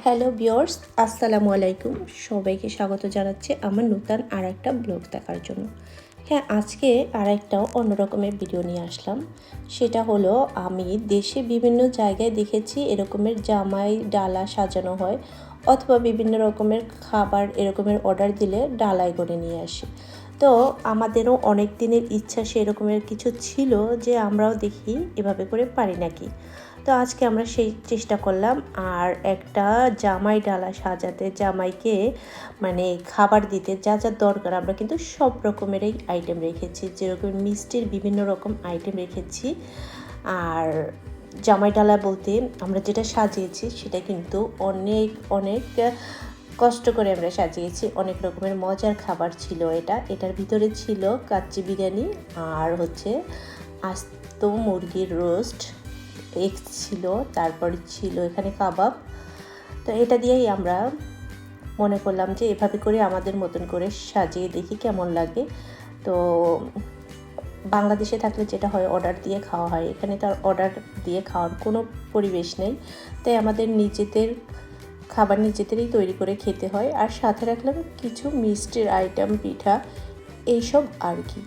Hello viewers, আসসালামু আলাইকুম। সবাইকে স্বাগত জানাচ্ছি আমার নতুন আরেকটা ব্লগ দেখার জন্য। হ্যাঁ, আজকে আরেকটা অন্য রকমের ভিডিও নিয়ে আসলাম। সেটা হলো, আমি দেশে বিভিন্ন জায়গায় দেখেছি এরকমের জামাই ডালা সাজানো হয়, অথবা বিভিন্ন রকমের খাবার এরকমের অর্ডার দিলে ডালায় করে নিয়ে আসে। তো আমাদেরও অনেক দিনের ইচ্ছা সেরকমের কিছু ছিল যে আমরাও দেখি এভাবে করে পারি নাকি। তো আজকে আমরা সেই চেষ্টা করলাম, আর একটা জামাই ডালা সাজাতে জামাইকে মানে খাবার দিতে যা যা দরকার আমরা কিন্তু সব রকমেরই আইটেম রেখেছি, যেরকম মিষ্টির বিভিন্ন রকম আইটেম রেখেছি। আর জামাই ডালা বলতে আমরা যেটা সাজিয়েছি সেটা কিন্তু অনেক অনেক কষ্ট করে আমরা সাজিয়েছি। অনেক রকমের মজার খাবার ছিল। এটার ভিতরে ছিল কাচ্চি বিরিয়ানি, আর হচ্ছে আস্ত মুরগির রোস্ট, এগ ছিল, তারপর ছিল এখানে কাবাব। তো এটা দিয়েই আমরা মনে করলাম যে এভাবে করে আমাদের মতন করে সাজিয়ে দেখি কেমন লাগে। তো বাংলাদেশে থাকলে যেটা হয় অর্ডার দিয়ে খাওয়া হয়, এখানে তো আর অর্ডার দিয়ে খাওয়ার কোনো পরিবেশ নেই। তাই আমাদের নিজেদের খাবার নিজেদেরই তৈরি করে খেতে হয়। আর সাথে রাখলাম কিছু মিষ্টির আইটেম, পিঠা, এইসব আর কি।